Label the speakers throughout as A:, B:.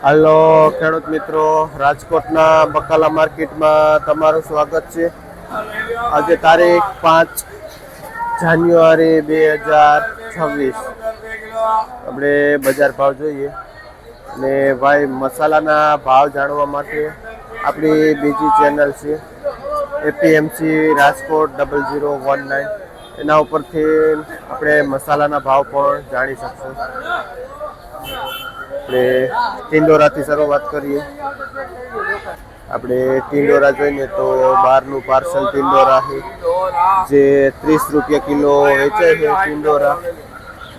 A: હાલો ખેડૂત મિત્રો, રાજકોટના બકાલા માર્કેટમાં તમારું સ્વાગત છે. આજે તારીખ 5 જાન્યુઆરી 2026. આપણે બજાર ભાવ જોઈએ અને ભાઈ મસાલાના ભાવ જાણવા માટે આપણી બીજી ચેનલ છે એપીએમસી રાજકોટ 0019. એના ઉપરથી આપણે મસાલાના ભાવ પણ જાણી શકશું. આપણે ટિંડોરાથી શરૂઆત કરીએ. આપણે ટિંડોરા જોઈએ તો બહારનું પાર્સલ ટિંડોરા છે જે 30 રૂપિયા કિલો વેચાય છે. ટિંડોરા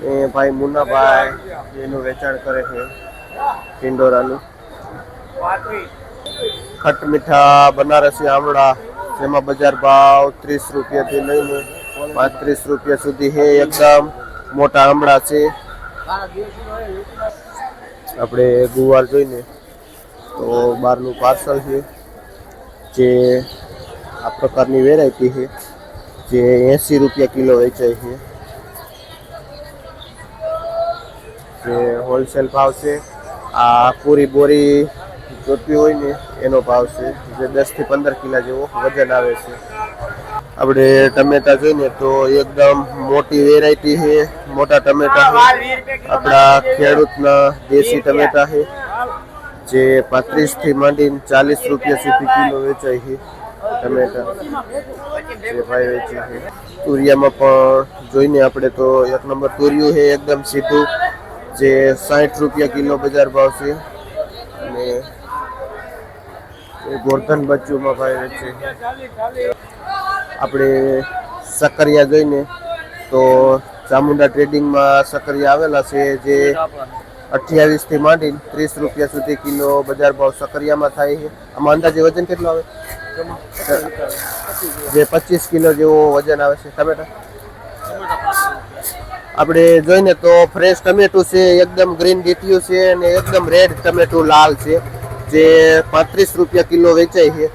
A: એ ભાઈ મુન્નાભાઈ એનું વેચાણ કરે છે ટિંડોરાનું. ખટ મીઠા બનારસી આમળા જેમાં બજાર ભાવ 30 રૂપિયાથી લઈને 35 રૂપિયા સુધી છે. એકદમ મોટા આમળા છે. આપણે ગુવાર જોઈને તો બહારનું પાર્સલ છે જે આ પ્રકારની વેરાયટી છે જે 80 રૂપિયા કિલો વેચાય છે. જે હોલસેલ ભાવ છે. આ પૂરી બોરી જોતી હોય ને એનો ભાવ છે જે 10 થી 15 કિલા જેવો વજન આવે છે. આપણે ટમેટા જોઈએ તો એકદમ મોટી વેરાયટી છે. મોટા ટમેટા છે આપણા ખેડૂતના દેશી ટમેટા છે જે 35 થી માંડીને 40 રૂપિયા સુધી કિલો વેચાય છે. ટમેટા જે ભાઈ વેચે છે. તુરિયામાં પણ જોઈને આપણે તો એક નંબર તુરિયું છે એકદમ સીધું જે 60 રૂપિયા કિલો બજાર ભાવ છે. અને ગોરધન બચ્ચુમાં ભાઈ વેચે. આપણે સકરિયા જોઈને તો ચામુંડા ટ્રેડિંગમાં સકરિયા આવેલા છે જે 28 થી માંડીને 30 રૂપિયા સુધી કિલો બજાર ભાવ સકરિયામાં થાય છે. આમાં અંદાજે વજન કેટલું આવે? જે 25 કિલો જેવો વજન આવે છે. ટમેટા આપણે જોઈને તો ફ્રેશ ટમેટું છે એકદમ ગ્રીન ડીટીયુ છે અને એકદમ રેડ ટમેટું લાલ છે જે 35 રૂપિયા કિલો વેચાય છે.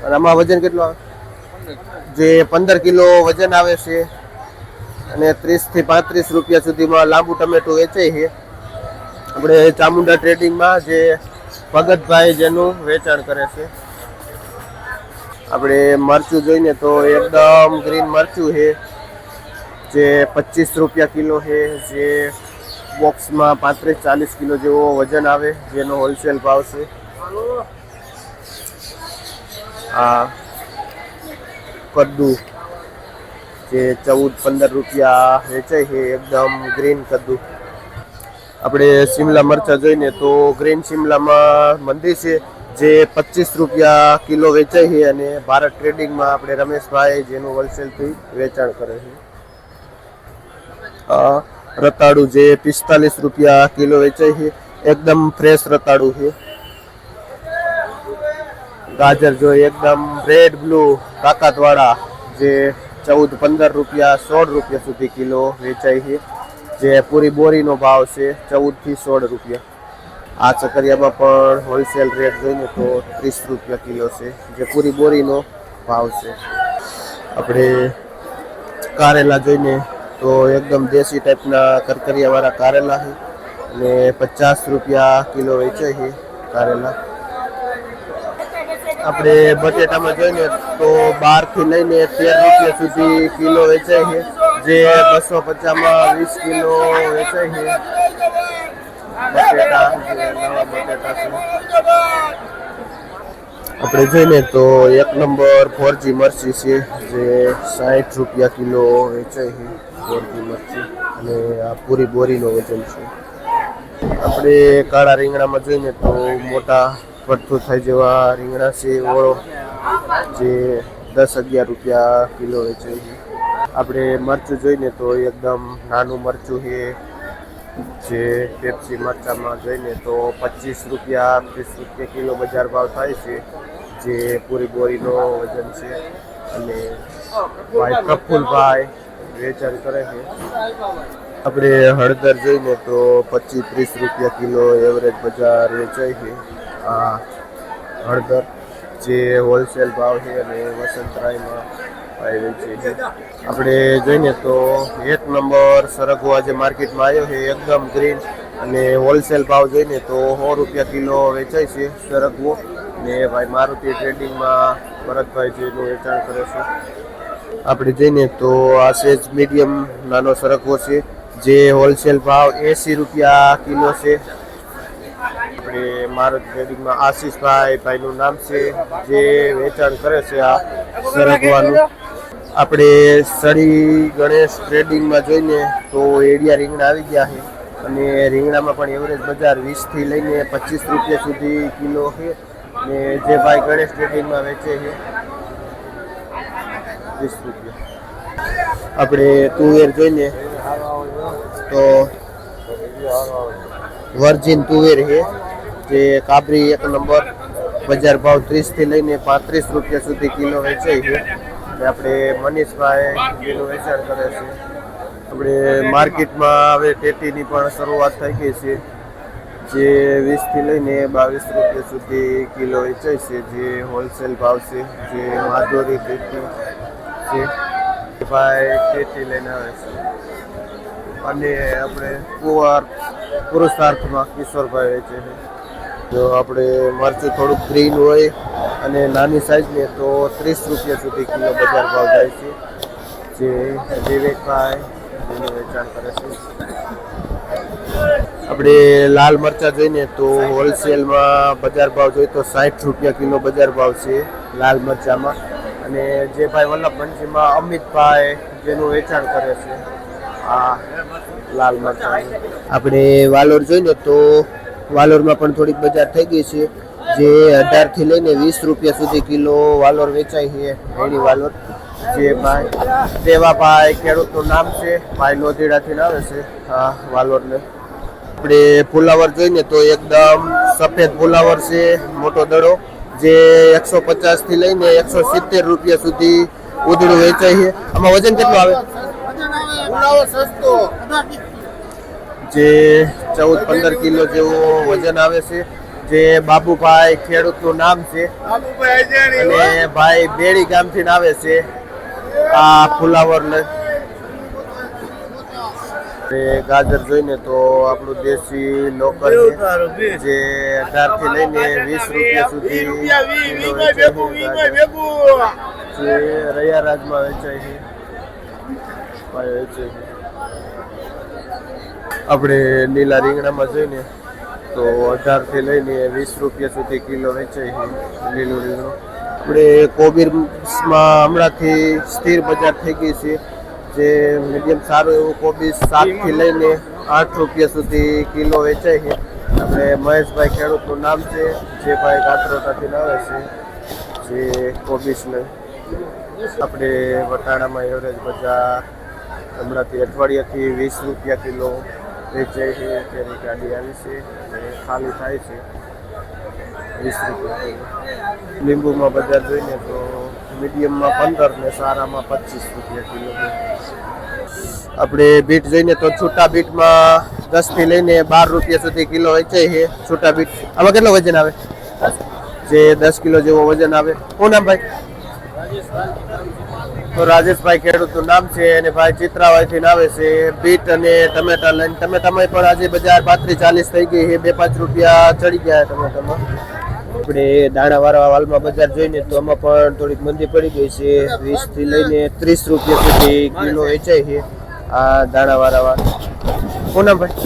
A: અને આમાં વજન કેટલું આવે? જે 15 કિલો વજન આવે છે અને 30 થી 35 રૂપિયા સુધીમાં લાંબુ ટમેટું વેચાય છે. આપણે ચામુંડા ટ્રેડિંગમાં જે ભગતભાઈ જેનું વેચાણ કરે છે. આપણે મરચું જોઈને તો એકદમ ગ્રીન મરચું છે જે 25 રૂપિયા કિલો છે જે બોક્સમાં 35-40 કિલો જેવો વજન આવે જેનો હોલસેલ ભાવ છે. આ કદ્દુ જે 14-15 રૂપિયા વેચાય છે એકદમ ગ્રીન કદ્દુ. આપણે શિમલા મરચા જોઈને તો ગ્રીન શિમલામાં મંદી છે જે 25 રૂપિયા કિલો વેચાય છે અને ભારત ટ્રેડિંગમાં આપણે રમેશભાઈ જેનું હોલસેલથી વેચાણ કરે છે. રતાળું જે 45 રૂપિયા કિલો વેચાય છે એકદમ ફ્રેશ રતાળું છે. ગાજર જો એકદમ રેડ બ્લુ તાકાતવાળા જે 14-15 રૂપિયા 16 રૂપિયા સુધી કિલો વેચાય છે જે પૂરી બોરીનો ભાવ છે 14 થી 16 રૂપિયા. આ ચકરિયામાં પણ હોલસેલ રેટ જોઈને તો 30 રૂપિયા કિલો છે જે પૂરી બોરીનો ભાવ છે. આપણે કારેલા જોઈને તો એકદમ દેશી ટાઈપના કરકરિયાવાળા કારેલા છે અને 50 રૂપિયા કિલો વેચાય છે કારેલા. આપણે બટેટામાં જોઈએ તો 12 થી લઈને 13 રૂપિયા સુધી કિલો વેચાય છે જે 250માં 20 કિલો વેચાય છે. બટેટા જે નવા બટેટા છે. આપણે જોઈએ તો એક નંબર 4G મરચી છે જે 60 રૂપિયા કિલો વેચાય છે. 4G મરચી અને આ પૂરી બોરીનો વજન છે. આપણે કાળા રીંગણામાં જોઈએ તો મોટા ભઠ્ઠું થાય જેવા રીંગણા છે ઓળો જે 10-11 રૂપિયા કિલો વેચાય છે. આપણે મરચું જોઈએ તો એકદમ નાનું મરચું છે જે પેપ્સી મરચામાં જોઈએ તો 25 રૂપિયા 30 રૂપિયા કિલો બજાર ભાવ થાય છે જે પૂરી બોરીનો વજન છે. અને ભાઈ પ્રફુલભાઈ વેચાણ કરે છે. આપણે હળદર જોઈએ તો 25-30 રૂપિયા કિલો એવરેજ બજાર વેચાય છે. આ હળદર જે હોલસેલ ભાવ છે અને વસંતરાયમાં ભાઈ વેચે છે. આપણે જોઈએ તો એક નંબર સરગવો આજે માર્કેટમાં આવ્યો છે એકદમ ગ્રીન અને હોલસેલ ભાવ જોઈને તો 100 રૂપિયા કિલો વેચાય છે સરગવો. ને ભાઈ મારુતિ ટ્રેડિંગમાં ભરતભાઈ જેનું વેચાણ કરે છે. આપણે જઈને તો આ સેજ મીડિયમ નાનો સરગવો છે જે હોલસેલ ભાવ 80 રૂપિયા કિલો છે. આપણે મારુતિ ટ્રેડિંગમાં આશીષભાઈનું નામ છે જે વેચાણ કરે છે આ સરગવાનું. આપણે સળી ગણેશ ટ્રેડિંગમાં જોઈને તો એડિયા રીંગણા આવી ગયા છે અને રીંગણામાં પણ એવરેજ બજાર 20 થી લઈને 25 રૂપિયા સુધી કિલો છે. ને જે ભાઈ ગણેશ ટ્રેડિંગમાં વેચે છે 20 રૂપિયા. આપણે તુવેર જોઈને તો વર્જિન તુવેર છે જે કાબરી 1 નંબર બજાર ભાવ 30 થી લઈને 35 રૂપિયા સુધી કિલો વેચાય છે. અને આપણે મનીષભાઈ જેનું વેચાણ કરે છે. આપણે માર્કેટમાં હવે ટેટીની પણ શરૂઆત થઈ ગઈ છે જે 20 થી લઈને 22 રૂપિયા સુધી કિલો વેચાય છે જે હોલસેલ ભાવ છે. જે માધુરી ટેટી છે ભાઈ ટેટી લઈને આવે છે. અને આપણે પુરુષાર્થમાં કિશોરભાઈ વેચે છે. જો આપણે મરચું થોડુંક ગ્રીન હોય અને નાની સાઈઝને તો 30 રૂપિયા સુધી કિલો બજાર ભાવ જાય છે જે વિવેકભાઈ જેનું વેચાણ કરે છે. આપણે લાલ મરચા જોઈને તો હોલસેલમાં બજાર ભાવ જોઈએ તો 60 રૂપિયા કિલો બજાર ભાવ છે લાલ મરચામાં. અને જે ભાઈ વલ્લભમંજીમાં અમિતભાઈ જેનું વેચાણ કરે છે આ લાલ મરચા. આપણે વાલોર જોઈને તો વાલોરમાં પણ થોડીક બજાર થઈ ગઈ છે જે 18 થી લઈને 20 રૂપિયા સુધી કિલો વાલોર વેચાય છે. એની વાલોર જે ભાઈ દેવાભાઈ ખેડૂતનું નામ છે ભાઈ લોધીડાથી આવે છે આ વાલોરને. આપણે ફુલાવર જોઈને તો એકદમ સફેદ ફુલાવર છે મોટો દડો જે 150 થી લઈને 170 રૂપિયા સુધી ઉધડું વેચાય છે. આમાં વજન કેટલું આવે? જે 14-15 કિલો જેવો વજન આવે છે. જે બાબુભાઈ ખેડૂતનું નામ છે અને ભાઈ બેડી ગામથી આવે છે આ ફુલાવરને. ગાજર જોઈને તો આપણું દેશી લોકલ જે 18 થી લઈને 20 રૂપિયા સુધી જે રૈયા રાજમાં વેચાય છે. આપણે લીલા રીંગણામાં જોઈને તો 18 થી લઈને 20 રૂપિયા સુધી કિલો વેચાય છે લીલું રીંગણું. આપણે કોબીસમાં હમણાંથી સ્થિર બજાર થઈ ગઈ છે જે મીડિયમ સારું એવું કોબીસ 7 થી લઈને 8 રૂપિયા સુધી કિલો વેચાય છે. આપણે મહેશભાઈ ખેડૂતનું નામ છે જે ભાઈ કાતરોટાથી આવે છે જે કોબીસને. આપણે વટાણામાં એવરેજ બજાર હમણાંથી અઠવાડિયાથી 20 રૂપિયા કિલો વેચાય છે. તેની ગાડી આવી છે અને ખાલી થાય છે 20 રૂપિયા કિલો. લીંબુમાં બજાર જોઈને તો મીડિયમમાં 15 ને સારામાં 25 રૂપિયા કિલો. આપણે બીટ જોઈને તો છૂટા બીટમાં 10 થી લઈને 12 રૂપિયા સુધી કિલો વેચાય છે છૂટા બીટ. આમાં કેટલો વજન આવે? જે 10 કિલો જેવો વજન આવે. શું નામ ભાઈ? તો રાજેશભાઈ ખેડૂતનું નામ છે અને ભાઈ ચિત્રાવાયથી આવે છે. બીટ અને ટમેટા લઈને ટમેટામાં પણ આજે બજાર 35-40 થઈ ગઈ છે. 2-5 રૂપિયા ચડી ગયા ટમેટામાં. આપણે દાણાવાળા વાલમાં બજાર જોઈને તો આમાં પણ થોડીક મંદી પડી ગઈ છે. 20 થી લઈને 30 રૂપિયા સુધી કિલો વેચાય છે આ દાણાવાળા વાલ. શું નામ ભાઈ?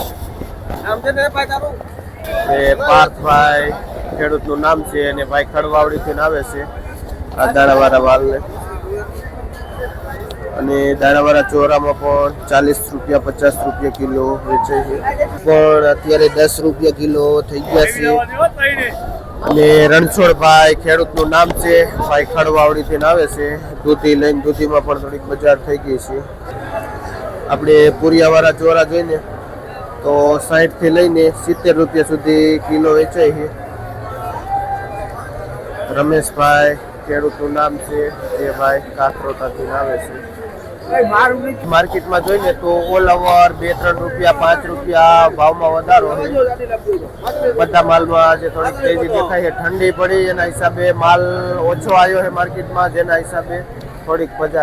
A: પાર્થભાઈ ખેડૂતનું નામ છે અને ભાઈ ખડવાવડીથી આવે છે આ દાણાવાળા વાલને. અને દાણાવાળા ચોરામાં પણ 40 રૂપિયા 50 રૂપિયા કિલો વેચાય છે પણ અત્યારે 10 રૂપિયા કિલો થઈ ગયા છે. અને રણછોડભાઈ ખેડૂતનું નામ છે ભાઈ ખડવાવડીથી આવે છે દૂધી લઈને. દૂધીમાં પણ થોડીક બજાર થઈ ગઈ છે. આપણે પૂરિયાવાળા ચોરા જોઈને તો 60 થી લઈને 70 રૂપિયા સુધી કિલો વેચાય છે. રમેશભાઈ ખેડૂતનું નામ છે જે ભાઈ કાતરોટાથી આવે છે. માર્કેટમાં જોઈને તો ઓલ ઓવર 2-3 રૂપિયા 5 રૂપિયા ભાવમાં વધારો છે. બધા માલમાં આજે થોડીક તેજી દેખાય છે. ઠંડી પડી એના હિસાબે માલ ઓછો આવ્યો છે માર્કેટમાં જેના હિસાબે થોડીક બજાર